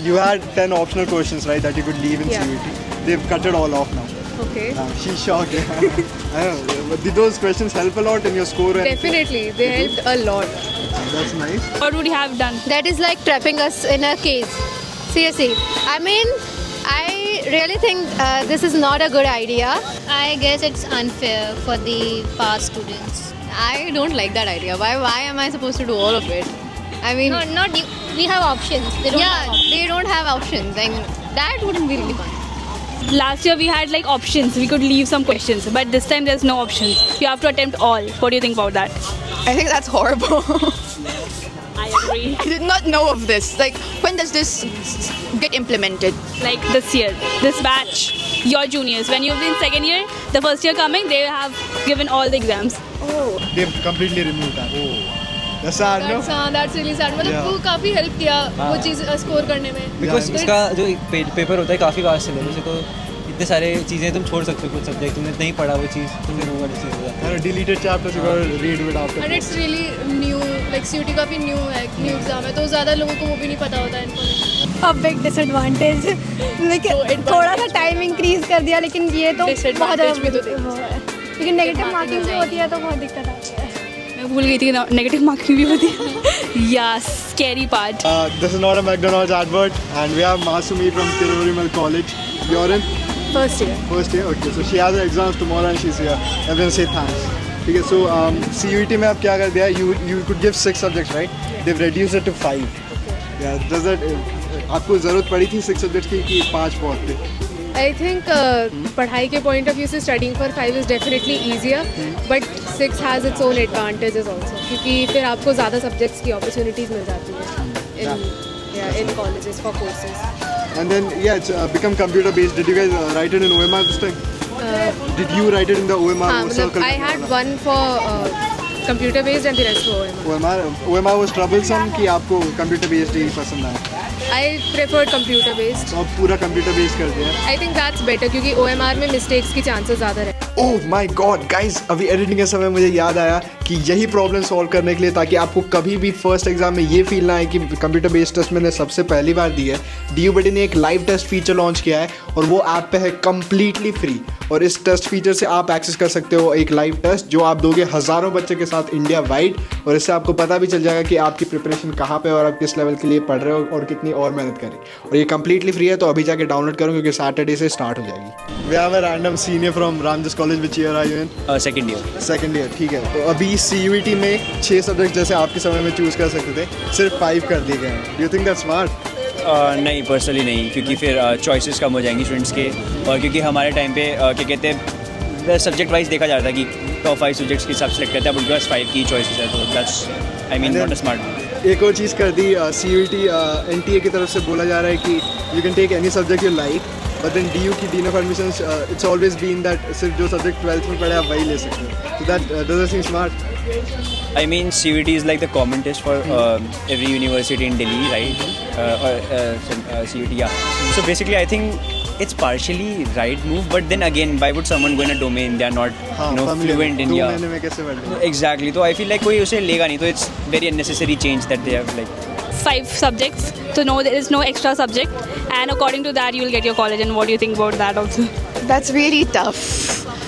You had 10 optional questions, right, that you could leave in CUET. They've cut it all off now. Okay. She's shocked. I know. Did those questions help a lot in your score? Definitely, they helped a lot. That's nice. What would you have done? That is like trapping us in a cage. Seriously. I mean, I really think this is not a good idea. I guess it's unfair for the past students. I don't like that idea. Why am I supposed to do all of it? I mean, No, not you. We have options. They don't have options. they don't have options. I mean, that wouldn't be really fun. Last year we had like options. We could leave some questions, but this time there's no options. You have to attempt all. What do you think about that? I think that's horrible. I agree. I did not know of this. Like, when does this get implemented? Like this year, this batch, your juniors, when you've been second year, the first year coming, they have given all the exams. They've completely removed that. That's sad, no? That's really sad. मतलब वो काफी help किया वो चीज़ score करने में. Because इसका जो paper होता है काफ़ी वास्ट सिलेबस है, तो इतने सारे चीज़ें तुम छोड़ सकते हो, कुछ सब्जेक्ट तुमने नहीं पढ़ा वो चीज़ तो फिर वो वाली चीज़ हो जाती है. Deleted chapters, you gotta read it after. And it's really new. Like CUET काफी new है, new exam है, तो ज़्यादा लोगों को वो भी नहीं पता होता इन्फॉर्मेशन. A big disadvantage. लेकिन थोड़ा सा टाइम इंक्रीज कर दिया, लेकिन ये तो बहुत Disadvantage भी तो ज़्यादा है. लेकिन नेगेटिव मार्किंग जो होती है तो बहुत दिक्कत आती है. मैं भूल गई थी कि नेगेटिव मार्किंग भी होती है. या scary part. This is not a McDonald's advert, and we have Masumi from Tiruvarimal College. You're in First year. first year, okay. So she has her exams tomorrow and she's here. Everyone say thanks. Okay, so CUET में अब क्या कर दिया? You could give 6 subjects, right? They've reduced it to 5. Yeah, does that आपको ज़रूरत पड़ी थी 6 subjects की कि 5 बहुत थे? I think पढ़ाई के point of view से studying for 5 is definitely easier, but 6 has its own advantages also. क्योंकि फिर आपको ज़्यादा subjects की opportunities मिल जाती है in colleges for courses. And then it's become computer based. Did you guys write it in OMR this time? Did you write it in the OMR हाँ, मतलब circle? I had one for computer based and the rest for OMR. OMR was troublesome कि आपको computer based ही पसंद आया? I preferred computer based. तो अब पूरा computer based कर दिया. I think that's better क्योंकि OMR में mistakes की chances ज़्यादा रहते हैं. ओह माय गॉड गाइस, अभी एडिटिंग के समय मुझे याद आया कि यही प्रॉब्लम सॉल्व करने के लिए, ताकि आपको कभी भी फर्स्ट एग्जाम में ये फील ना आए कि कंप्यूटर बेस्ड टेस्ट मैंने सबसे पहली बार दी है, DUBD ने एक लाइव टेस्ट फीचर लॉन्च किया है और वो ऐप पे है कम्प्लीटली फ्री. और इस टेस्ट फीचर से आप एक्सेस कर सकते हो एक लाइव टेस्ट जो आप दोगे हज़ारों बच्चे के साथ इंडिया वाइड, और इससे आपको पता भी चल जाएगा कि आपकी प्रिपरेशन कहाँ पे और आप किस लेवल के लिए पढ़ रहे हो और कितनी और मेहनत करें. और ये कम्प्लीटली फ्री है, तो अभी जाके डाउनलोड करो क्योंकि सैटरडे से स्टार्ट हो जाएगी. We have a random senior from Ramjas college. Which year are you in? Second year. Second year, ठीक है. तो अभी CUET में 6 सब्जेक्ट जैसे आपके समय में चूज़ कर सकते थे, सिर्फ 5 कर दिए गए हैं. You think that's smart? नहीं, पर्सनली नहीं, क्योंकि फिर चॉइसेस कम हो जाएंगी स्टूडेंट्स के. और क्योंकि हमारे टाइम पे क्या कहते हैं सब्जेक्ट वाइज देखा जाता है कि टॉप 5 सब्जेक्ट्स के हिसाब से सेलेक्ट करते हैं, अब उनके पास 5 की चॉइसेस है, तो that's I mean not a smart. एक और चीज़ कर दी CUET NTA की तरफ से बोला जा रहा है कि you can take any subject you like, but then DU की dean of admissions it's always been that सिर्फ जो सब्जेक्ट 12th में पढ़े आप वही ले सकते हो. So that doesn't seam smart. I mean, CUET is like the common test for every university in Delhi, right? CUET, yeah. So basically, I think it's partially right move, but then again, why would someone go in a domain they are not, fluent in? 2 महीने में कैसे पढ़ लेंगे? Exactly. So I feel like कोई उसे लेगा नहीं, तो it's very unnecessary change that they have like. 5 subjects, so no, there is no extra subject, and according to that you will get your college. And what do you think about that also? That's really tough.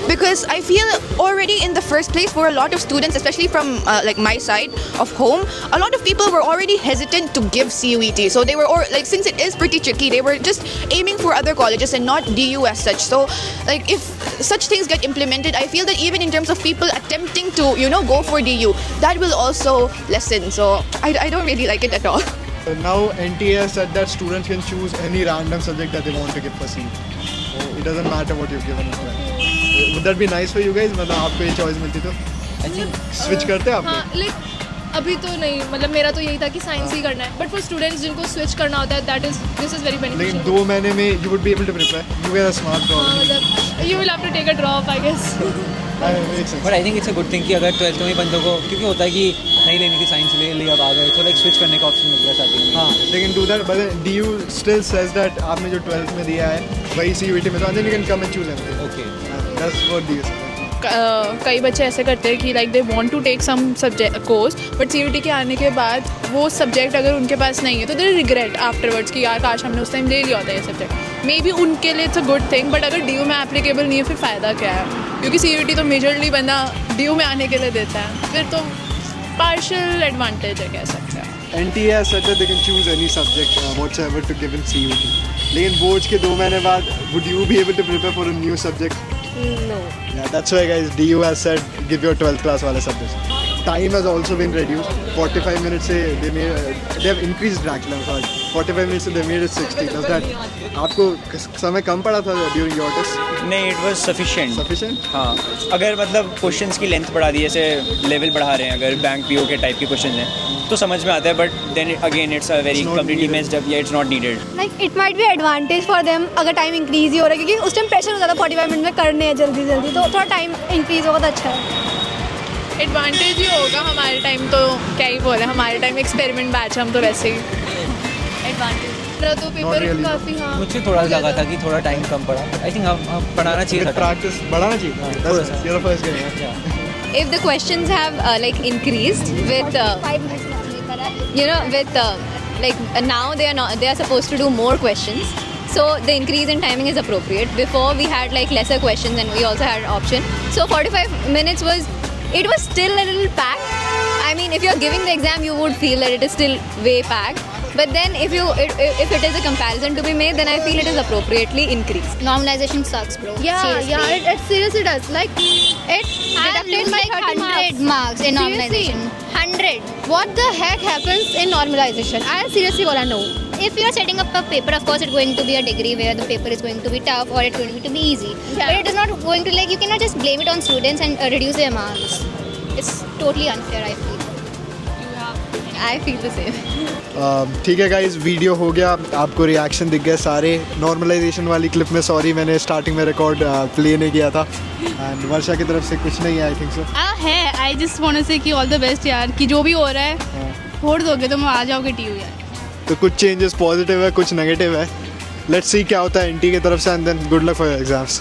Because I feel already in the first place for a lot of students, especially from like my side of home, a lot of people were already hesitant to give CUET. So they were, since it is pretty tricky, they were just aiming for other colleges and not DU as such. So like if such things get implemented, I feel that even in terms of people attempting to, go for DU, that will also lessen. So I don't really like it at all. Now NTA has said that students can choose any random subject that they want to give for CUET. So it doesn't matter what you've given as well. Would that be nice for you guys? मतलब आपको ये choice मिलती तो switch करते आप? हाँ, like अभी तो नहीं, मतलब मेरा तो यही था कि साइंस ही करना है, बट फॉर स्टूडेंट्स जिनको स्विच करना होता है दिस इज वेरी बेनिफिशियल. लेकिन 2 महीने में you would be able to prepare. You guys are smart probably. You will have to take a drop, I guess. But I think it's a good thing कि अगर 12th में बंदों को, क्योंकि होता है कि नहीं लेनी थी साइंस ले ली अब आ गए, तो लाइक स्विच करने का ऑप्शन मिल गया स्टार्टिंग में. हाँ, लेकिन do that, but DU still says that आपने जो 12th में दिया है वही CUET में, तो then you can come and choose anything. Okay. That's what DU says. कई बच्चे ऐसे करते हैं कि like they want to take some subject course but CUET के आने के बाद वो सब्जेक्ट अगर उनके पास नहीं है तो दे रिग्रेट आफ्टरवर्ड्स कि यार काश हमने उस टाइम ले लिया होता है ये सब्जेक्ट। मे बी उनके लिए it's a good thing, but अगर DU में एप्लीकेबल नहीं है फिर फ़ायदा क्या है, क्योंकि सीयूईटी तो मेजरली बंदा DU में आने के लिए देता है, फिर तो पार्शियल एडवांटेज है कह सकते हैं। NTA has said that they can choose any subject whatsoever to give in CUT. लेकिन बोर्ड्स के 2 महीने बाद would you be able to prepare for a new subject? No. Yeah, that's why guys DU has said give your 12th class वाले subjects. Time has also been reduced. 45 minutes से they have increased actually. I'm sorry. 45 minutes से they made it 60. Does that आपको समय कम पड़ा था during your test? नहीं, it was sufficient. Sufficient? हाँ, अगर मतलब क्वेश्चंस की लेंथ बढ़ा दी, जैसे लेवल बढ़ा रहे हैं, अगर बैंक PO के टाइप के क्वेश्चन हैं तो समझ में आता है, but then again it's a very completely messed up, it's not needed. Like it might be advantage for them अगर टाइम इंक्रीज ही हो रहा है, क्योंकि उस टाइम प्रेशर हो जाता है 45 मिनट में करने हैं जल्दी जल्दी, तो थोड़ा टाइम इंक्रीज होगा तो अच्छा है। एडवांटेज ही होगा। हमारे टाइम तो क्या ही बोले, हमारे टाइम एक्सपेरिमेंट बैच हम तो वैसे ही एडवांटेज तो पेपर really. काफ़ी हाँ मुझे थोड़ा लगा था कि थोड़ा टाइम कम पड़ा। आई थिंक हम पढ़ाना चाहिए था। Practice बढ़ाना चाहिए। थोड़ा सा। You're the first guy. If the questions have like increased with now they are supposed to do more questions, so the increase in timing is appropriate. Before we had like lesser questions and we also had an option, so 45 minutes was still a little packed. I mean, if you're giving the exam you would feel that it is still way packed, but then if it is a comparison to be made, then I feel it is appropriately increased. Normalization sucks, bro. Yeah, it seriously does. Like it I have deducted lose my like 30 100 marks in Seriously? normalization. 100. What the heck happens in normalization? I seriously wanna know. If you are setting up a paper, of course it's going to be a degree where the paper is going to be tough or it's going to be easy. But it is not going to, like, you cannot just blame it on students and reduce their marks. It's totally unfair, I feel. I feel the same. ठीक है guys, video हो गया, आपको reaction दिख गए सारे। Normalisation वाली clip में सॉरी मैंने स्टार्टिंग में रिकॉर्ड प्ले नहीं किया था, एंड वर्षा की तरफ से कुछ नहीं है आई थिंक सो। है, आई जस्ट वांट टू से कि ऑल द बेस्ट यार, कि जो भी हो रहा है छोड़ दोगे तो मैं आ जाओगे TU यार। तो कुछ चेंजेस पॉजिटिव है, कुछ नेगेटिव है। लेट्स सी क्या होता है NT की तरफ से, and then good luck for your exams.